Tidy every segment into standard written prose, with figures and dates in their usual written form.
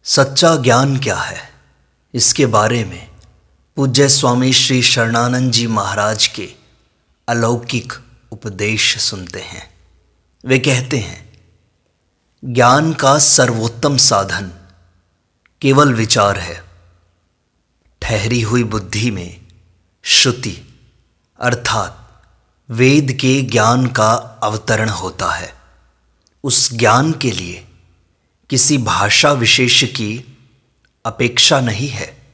सच्चा ज्ञान क्या है, इसके बारे में पूज्य स्वामी श्री शरणानंद जी महाराज के अलौकिक उपदेश सुनते हैं। वे कहते हैं, ज्ञान का सर्वोत्तम साधन केवल विचार है। ठहरी हुई बुद्धि में श्रुति अर्थात वेद के ज्ञान का अवतरण होता है। उस ज्ञान के लिए किसी भाषा विशेष की अपेक्षा नहीं है।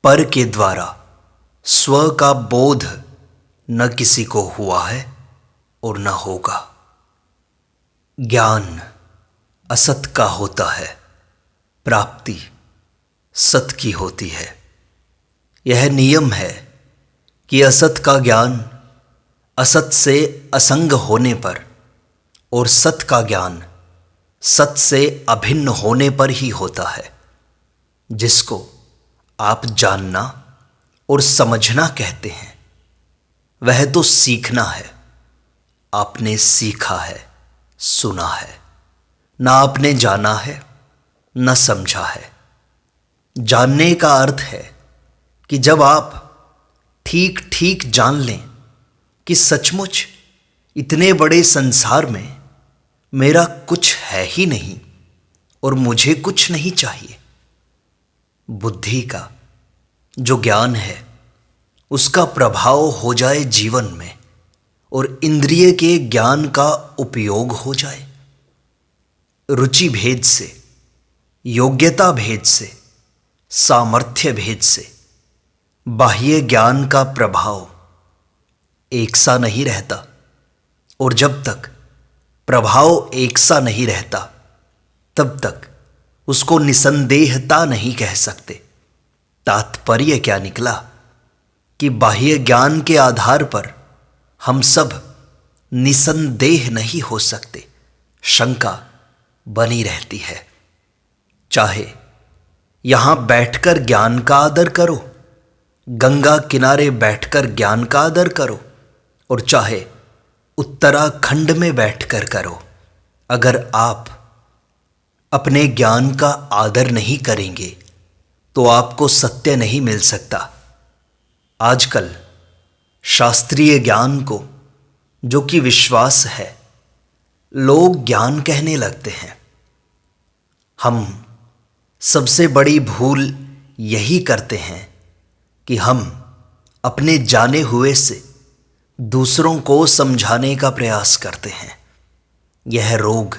पर के द्वारा स्व का बोध न किसी को हुआ है और न होगा। ज्ञान असत का होता है, प्राप्ति सत की होती है। यह नियम है कि असत का ज्ञान असत से असंग होने पर और सत का ज्ञान सत से अभिन्न होने पर ही होता है। जिसको आप जानना और समझना कहते हैं, वह तो सीखना है। आपने सीखा है, सुना है, ना आपने जाना है न समझा है। जानने का अर्थ है कि जब आप ठीक ठीक जान लें कि सचमुच इतने बड़े संसार में मेरा कुछ है ही नहीं और मुझे कुछ नहीं चाहिए। बुद्धि का जो ज्ञान है उसका प्रभाव हो जाए जीवन में और इंद्रिय के ज्ञान का उपयोग हो जाए। रुचि भेद से, योग्यता भेद से, सामर्थ्य भेद से बाह्य ज्ञान का प्रभाव एक सा नहीं रहता। और जब तक प्रभाव एक सा नहीं रहता तब तक उसको निसंदेहता नहीं कह सकते। तात्पर्य क्या निकला कि बाह्य ज्ञान के आधार पर हम सब निसंदेह नहीं हो सकते। शंका बनी रहती है। चाहे यहां बैठकर ज्ञान का आदर करो, गंगा किनारे बैठकर ज्ञान का आदर करो, और चाहे उत्तराखंड में बैठकर करो, अगर आप अपने ज्ञान का आदर नहीं करेंगे तो आपको सत्य नहीं मिल सकता। आजकल शास्त्रीय ज्ञान को, जो कि विश्वास है, लोग ज्ञान कहने लगते हैं। हम सबसे बड़ी भूल यही करते हैं कि हम अपने जाने हुए से दूसरों को समझाने का प्रयास करते हैं। यह रोग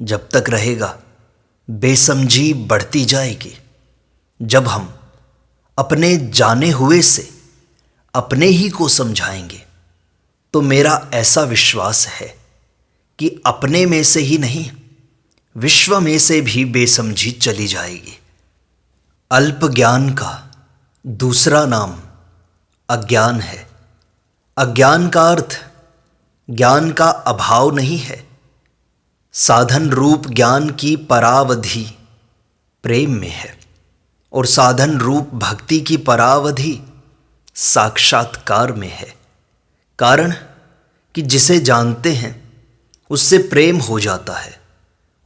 जब तक रहेगा बेसमझी बढ़ती जाएगी। जब हम अपने जाने हुए से अपने ही को समझाएंगे तो मेरा ऐसा विश्वास है कि अपने में से ही नहीं, विश्व में से भी बेसमझी चली जाएगी। अल्प ज्ञान का दूसरा नाम अज्ञान है। अज्ञान का अर्थ ज्ञान का अभाव नहीं है। साधन रूप ज्ञान की परावधि प्रेम में है और साधन रूप भक्ति की परावधि साक्षात्कार में है। कारण कि जिसे जानते हैं उससे प्रेम हो जाता है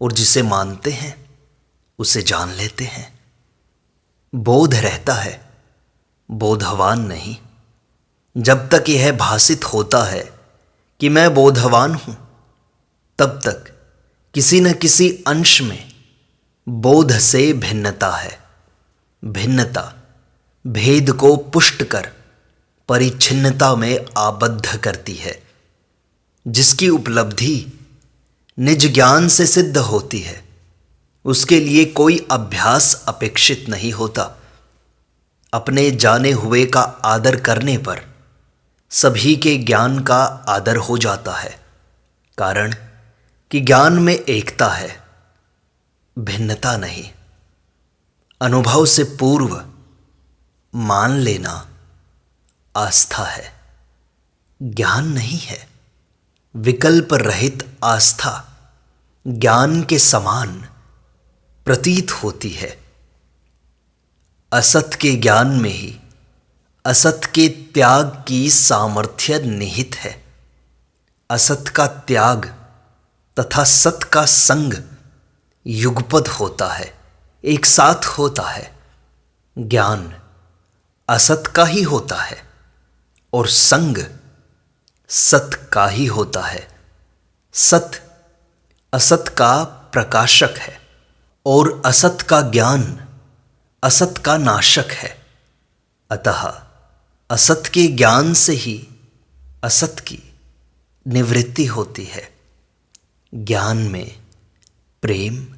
और जिसे मानते हैं उसे जान लेते हैं। बोध रहता है, बोधवान नहीं। जब तक यह भासित होता है कि मैं बोधवान हूं, तब तक किसी न किसी अंश में बोध से भिन्नता है। भिन्नता भेद को पुष्ट कर परिच्छिन्नता में आबद्ध करती है। जिसकी उपलब्धि निज ज्ञान से सिद्ध होती है, उसके लिए कोई अभ्यास अपेक्षित नहीं होता। अपने जाने हुए का आदर करने पर सभी के ज्ञान का आदर हो जाता है। कारण कि ज्ञान में एकता है, भिन्नता नहीं। अनुभव से पूर्व मान लेना आस्था है, ज्ञान नहीं है। विकल्प रहित आस्था ज्ञान के समान प्रतीत होती है। असत के ज्ञान में ही असत के त्याग की सामर्थ्य निहित है। असत का त्याग तथा सत का संग युगपद होता है। एक साथ होता है। ज्ञान असत का ही होता है और संग सत का ही होता है। सत असत का प्रकाशक है और असत का ज्ञान असत का नाशक है। अतः असत के ज्ञान से ही असत की निवृत्ति होती है। ज्ञान में प्रेम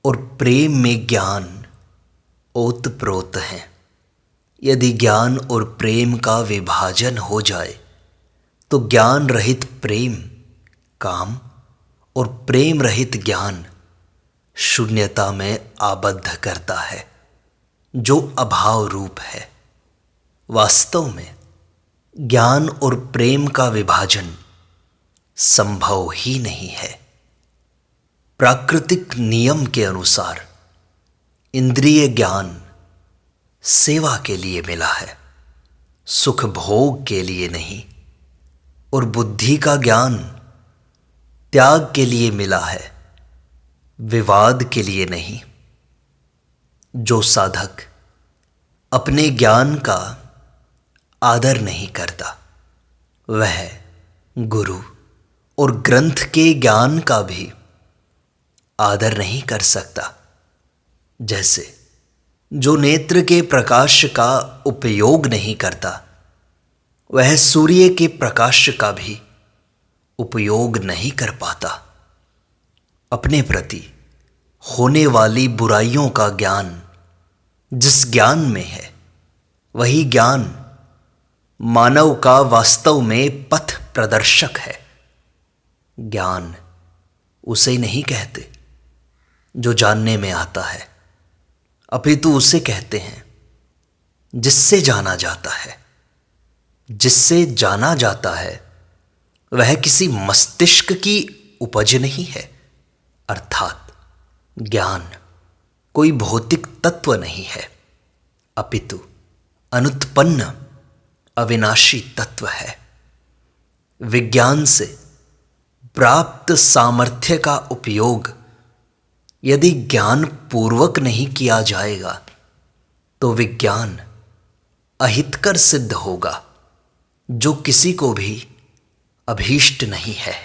और प्रेम में ज्ञान ओतप्रोत हैं। यदि ज्ञान और प्रेम का विभाजन हो जाए तो ज्ञान रहित प्रेम काम और प्रेम रहित ज्ञान शून्यता में आबद्ध करता है, जो अभाव रूप है। वास्तव में ज्ञान और प्रेम का विभाजन संभव ही नहीं है। प्राकृतिक नियम के अनुसार इंद्रिय ज्ञान सेवा के लिए मिला है, सुख भोग के लिए नहीं, और बुद्धि का ज्ञान त्याग के लिए मिला है, विवाद के लिए नहीं। जो साधक अपने ज्ञान का आदर नहीं करता, वह गुरु और ग्रंथ के ज्ञान का भी आदर नहीं कर सकता। जैसे जो नेत्र के प्रकाश का उपयोग नहीं करता, वह सूर्य के प्रकाश का भी उपयोग नहीं कर पाता। अपने प्रति होने वाली बुराइयों का ज्ञान जिस ज्ञान में है, वही ज्ञान मानव का वास्तव में पथ प्रदर्शक है। ज्ञान उसे नहीं कहते जो जानने में आता है, अपितु उसे कहते हैं जिससे जाना जाता है। जिससे जाना जाता है वह किसी मस्तिष्क की उपज नहीं है, अर्थात ज्ञान कोई भौतिक तत्व नहीं है, अपितु अनुत्पन्न अविनाशी तत्व है। विज्ञान से प्राप्त सामर्थ्य का उपयोग यदि ज्ञान पूर्वक नहीं किया जाएगा तो विज्ञान अहितकर सिद्ध होगा, जो किसी को भी अभीष्ट नहीं है।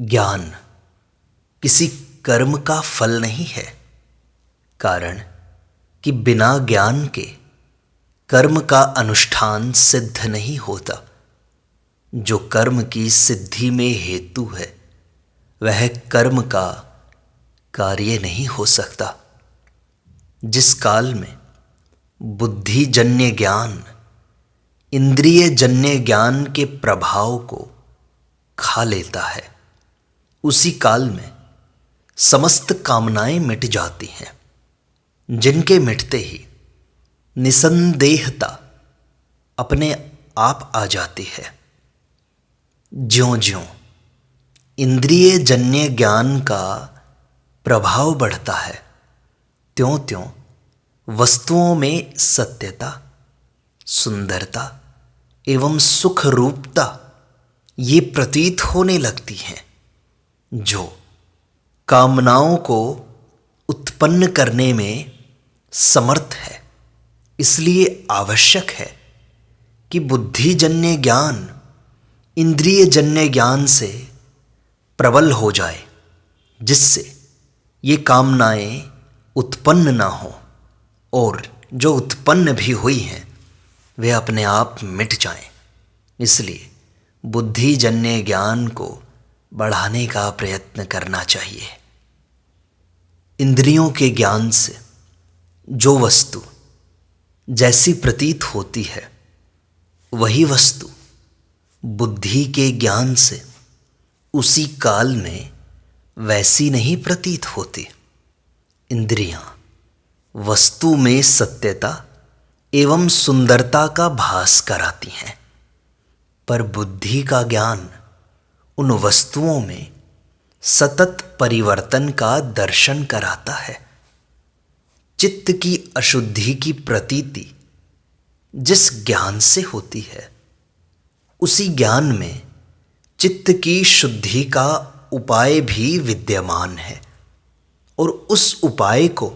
ज्ञान किसी कर्म का फल नहीं है, कारण कि बिना ज्ञान के कर्म का अनुष्ठान सिद्ध नहीं होता। जो कर्म की सिद्धि में हेतु है, वह कर्म का कार्य नहीं हो सकता। जिस काल में बुद्धिजन्य ज्ञान इंद्रिय जन्य ज्ञान के प्रभाव को खा लेता है, उसी काल में समस्त कामनाएं मिट जाती हैं, जिनके मिटते ही निसंदेहता अपने आप आ जाती है। ज्यों-ज्यों इंद्रिय जन्य ज्ञान का प्रभाव बढ़ता है, त्यों-त्यों वस्तुओं में सत्यता, सुंदरता एवं सुख रूपता ये प्रतीत होने लगती हैं, जो कामनाओं को उत्पन्न करने में समर्थ है। इसलिए आवश्यक है कि बुद्धिजन्य ज्ञान इंद्रिय जन्य ज्ञान से प्रबल हो जाए, जिससे ये कामनाएं उत्पन्न ना हो, और जो उत्पन्न भी हुई हैं वे अपने आप मिट जाएं। इसलिए बुद्धिजन्य ज्ञान को बढ़ाने का प्रयत्न करना चाहिए। इंद्रियों के ज्ञान से जो वस्तु जैसी प्रतीत होती है, वही वस्तु बुद्धि के ज्ञान से उसी काल में वैसी नहीं प्रतीत होती। इंद्रियां वस्तु में सत्यता एवं सुंदरता का भास कराती हैं, पर बुद्धि का ज्ञान उन वस्तुओं में सतत परिवर्तन का दर्शन कराता है। चित्त की अशुद्धि की प्रतीति जिस ज्ञान से होती है, उसी ज्ञान में चित्त की शुद्धि का उपाय भी विद्यमान है, और उस उपाय को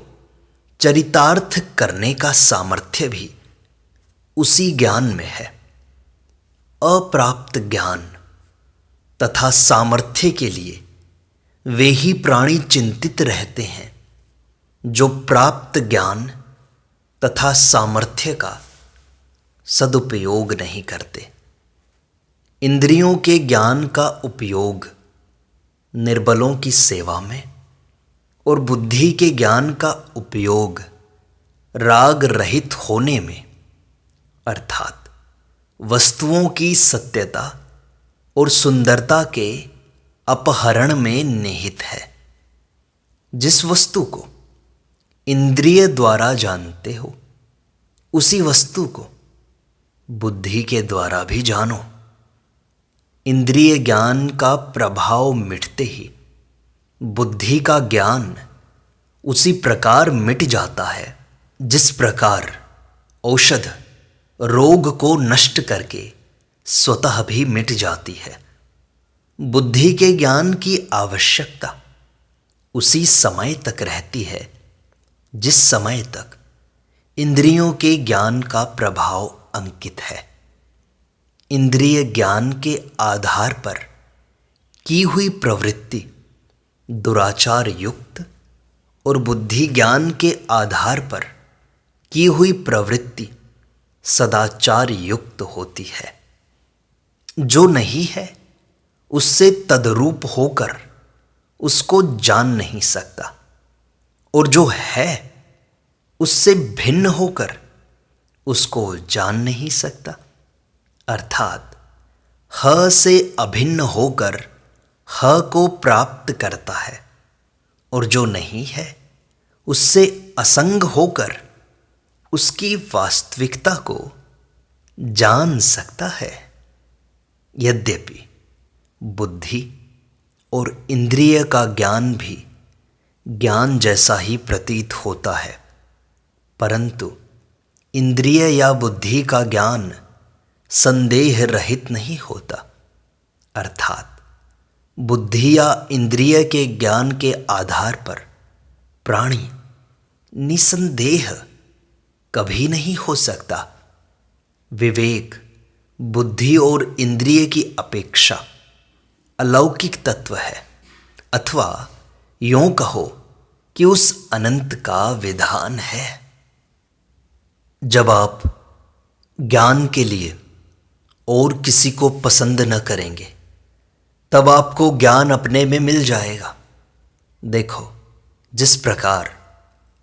चरितार्थ करने का सामर्थ्य भी उसी ज्ञान में है। अप्राप्त ज्ञान तथा सामर्थ्य के लिए वे ही प्राणी चिंतित रहते हैं जो प्राप्त ज्ञान तथा सामर्थ्य का सदुपयोग नहीं करते। इंद्रियों के ज्ञान का उपयोग निर्बलों की सेवा में और बुद्धि के ज्ञान का उपयोग राग रहित होने में अर्थात वस्तुओं की सत्यता और सुंदरता के अपहरण में निहित है। जिस वस्तु को इंद्रिय द्वारा जानते हो उसी वस्तु को बुद्धि के द्वारा भी जानो। इंद्रिय ज्ञान का प्रभाव मिटते ही बुद्धि का ज्ञान उसी प्रकार मिट जाता है जिस प्रकार औषध रोग को नष्ट करके स्वतः भी मिट जाती है। बुद्धि के ज्ञान की आवश्यकता उसी समय तक रहती है जिस समय तक इंद्रियों के ज्ञान का प्रभाव अंकित है। इंद्रिय ज्ञान के आधार पर की हुई प्रवृत्ति दुराचार युक्त और बुद्धि ज्ञान के आधार पर की हुई प्रवृत्ति सदाचार युक्त होती है। जो नहीं है उससे तदरूप होकर उसको जान नहीं सकता और जो है उससे भिन्न होकर उसको जान नहीं सकता। अर्थात ह से अभिन्न होकर ह को प्राप्त करता है और जो नहीं है उससे असंग होकर उसकी वास्तविकता को जान सकता है। यद्यपि बुद्धि और इंद्रिय का ज्ञान भी ज्ञान जैसा ही प्रतीत होता है, परंतु इंद्रिय या बुद्धि का ज्ञान संदेह रहित नहीं होता। अर्थात बुद्धि या इंद्रिय के ज्ञान के आधार पर प्राणी निसंदेह कभी नहीं हो सकता। विवेक बुद्धि और इंद्रिय की अपेक्षा अलौकिक तत्व है, अथवा यों कहो कि उस अनंत का विधान है। जब आप ज्ञान के लिए और किसी को पसंद न करेंगे तब आपको ज्ञान अपने में मिल जाएगा। देखो, जिस प्रकार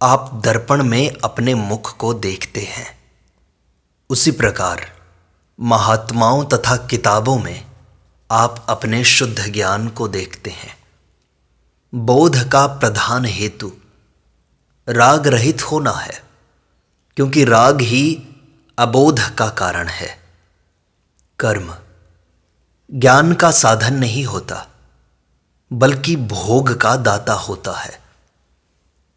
आप दर्पण में अपने मुख को देखते हैं, उसी प्रकार महात्माओं तथा किताबों में आप अपने शुद्ध ज्ञान को देखते हैं। बोध का प्रधान हेतु राग रहित होना है, क्योंकि राग ही अबोध का कारण है। कर्म ज्ञान का साधन नहीं होता, बल्कि भोग का दाता होता है।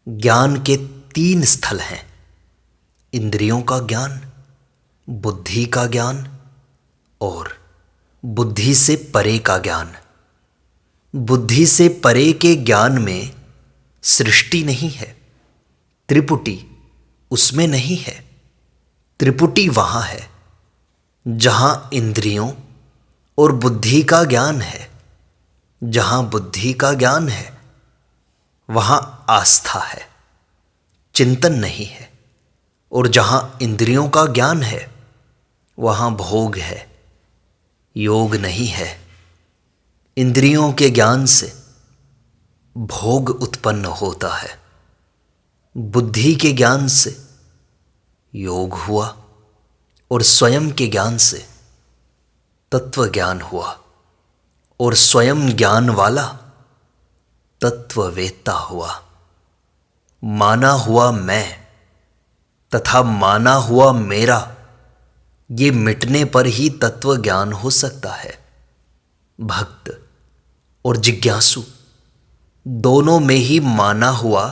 ज्ञान के 3 स्थल हैं: इंद्रियों का ज्ञान, बुद्धि का ज्ञान और बुद्धि से परे का ज्ञान। बुद्धि से परे के ज्ञान में सृष्टि नहीं है, त्रिपुटी उसमें नहीं है। त्रिपुटी वहाँ है जहाँ इंद्रियों और बुद्धि का ज्ञान है। जहाँ बुद्धि का ज्ञान है वहाँ आस्था है, चिंतन नहीं है, और जहाँ इंद्रियों का ज्ञान है वहाँ भोग है, योग नहीं है। इंद्रियों के ज्ञान से भोग उत्पन्न होता है, बुद्धि के ज्ञान से योग हुआ और स्वयं के ज्ञान से तत्व ज्ञान हुआ और स्वयं ज्ञान वाला तत्ववेत्ता हुआ। माना हुआ मैं तथा माना हुआ मेरा, ये मिटने पर ही तत्व ज्ञान हो सकता है। भक्त और जिज्ञासु दोनों में ही माना हुआ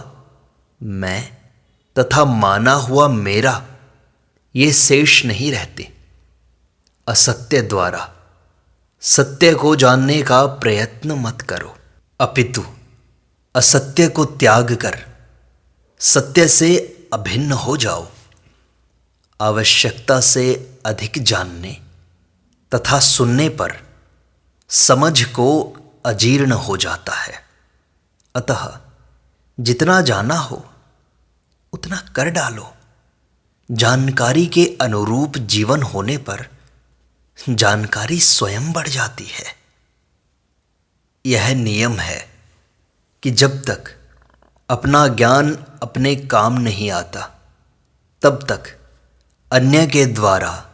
मैं तथा माना हुआ मेरा ये शेष नहीं रहते। असत्य द्वारा सत्य को जानने का प्रयत्न मत करो, अपितु असत्य को त्याग कर सत्य से अभिन्न हो जाओ। आवश्यकता से अधिक जानने तथा सुनने पर समझ को अजीर्ण हो जाता है। अतः जितना जाना हो उतना कर डालो। जानकारी के अनुरूप जीवन होने पर जानकारी स्वयं बढ़ जाती है। यह नियम है कि जब तक अपना ज्ञान अपने काम नहीं आता, तब तक अन्य के द्वारा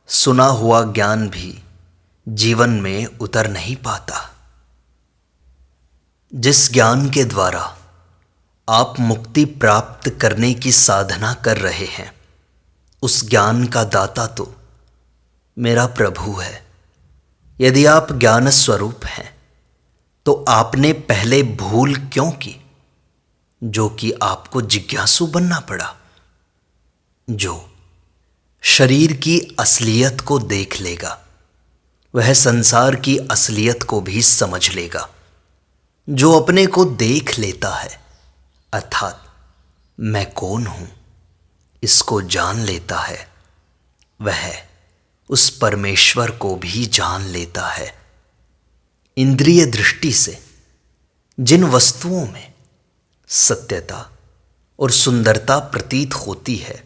सुना हुआ ज्ञान भी जीवन में उतर नहीं पाता। जिस ज्ञान के द्वारा आप मुक्ति प्राप्त करने की साधना कर रहे हैं, उस ज्ञान का दाता तो मेरा प्रभु है। यदि आप ज्ञान स्वरूप हैं तो आपने पहले भूल क्यों की, जो कि आपको जिज्ञासु बनना पड़ा। जो शरीर की असलियत को देख लेगा वह संसार की असलियत को भी समझ लेगा। जो अपने को देख लेता है अर्थात मैं कौन हूं इसको जान लेता है, वह उस परमेश्वर को भी जान लेता है। इंद्रिय दृष्टि से जिन वस्तुओं में सत्यता और सुंदरता प्रतीत होती है,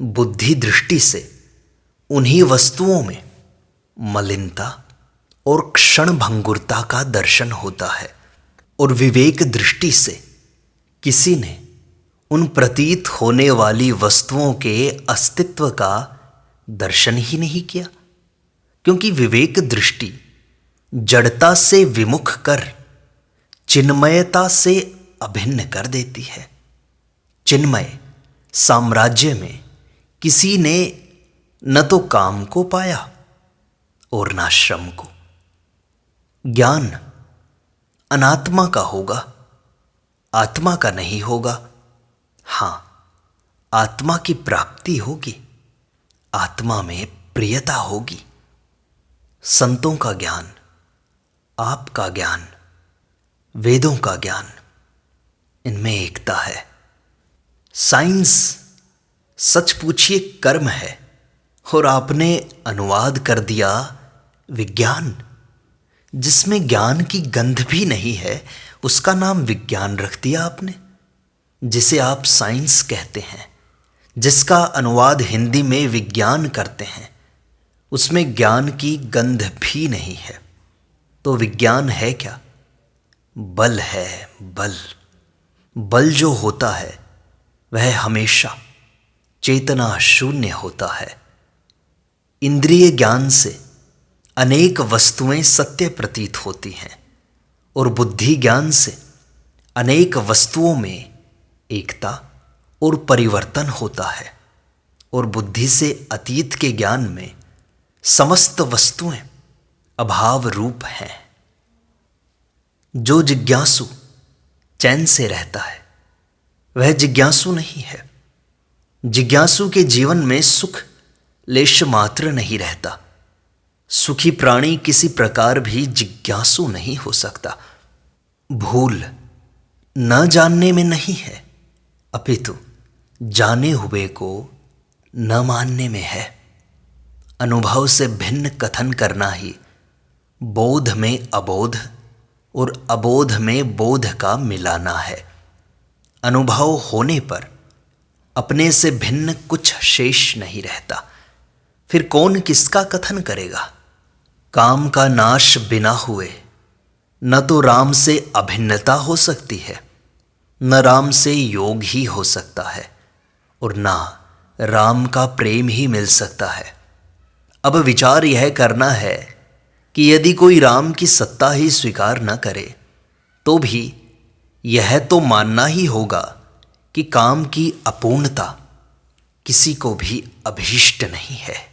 बुद्धि दृष्टि से उन्हीं वस्तुओं में मलिनता और क्षणभंगुरता का दर्शन होता है। और विवेक दृष्टि से किसी ने उन प्रतीत होने वाली वस्तुओं के अस्तित्व का दर्शन ही नहीं किया, क्योंकि विवेक दृष्टि जड़ता से विमुख कर चिन्मयता से अभिन्न कर देती है। चिन्मय साम्राज्य में किसी ने न तो काम को पाया और न श्रम को। ज्ञान अनात्मा का होगा, आत्मा का नहीं होगा। हां, आत्मा की प्राप्ति होगी, आत्मा में प्रियता होगी। संतों का ज्ञान, आपका ज्ञान, वेदों का ज्ञान, इनमें एकता है। साइंस सच पूछिए कर्म है और आपने अनुवाद कर दिया विज्ञान। जिसमें ज्ञान की गंध भी नहीं है उसका नाम विज्ञान रख दिया आपने। जिसे आप साइंस कहते हैं, जिसका अनुवाद हिंदी में विज्ञान करते हैं, उसमें ज्ञान की गंध भी नहीं है। तो विज्ञान है क्या? बल है, बल। बल जो होता है वह हमेशा चेतना शून्य होता है। इंद्रिय ज्ञान से अनेक वस्तुएं सत्य प्रतीत होती हैं और बुद्धि ज्ञान से अनेक वस्तुओं में एकता और परिवर्तन होता है। और बुद्धि से अतीत के ज्ञान में समस्त वस्तुएं अभाव रूप हैं। जो जिज्ञासु चैन से रहता है वह जिज्ञासु नहीं है। जिज्ञासु के जीवन में सुख लेश मात्र नहीं रहता। सुखी प्राणी किसी प्रकार भी जिज्ञासु नहीं हो सकता। भूल न जानने में नहीं है, अपितु जाने हुए को न मानने में है। अनुभव से भिन्न कथन करना ही बोध में अबोध और अबोध में बोध का मिलाना है। अनुभव होने पर अपने से भिन्न कुछ शेष नहीं रहता। फिर कौन किसका कथन करेगा? काम का नाश बिना हुए न तो राम से अभिन्नता हो सकती है, न राम से योग ही हो सकता है, और ना राम का प्रेम ही मिल सकता है। अब विचार यह करना है कि यदि कोई राम की सत्ता ही स्वीकार न करे तो भी यह तो मानना ही होगा कि काम की अपूर्णता किसी को भी अभीष्ट नहीं है।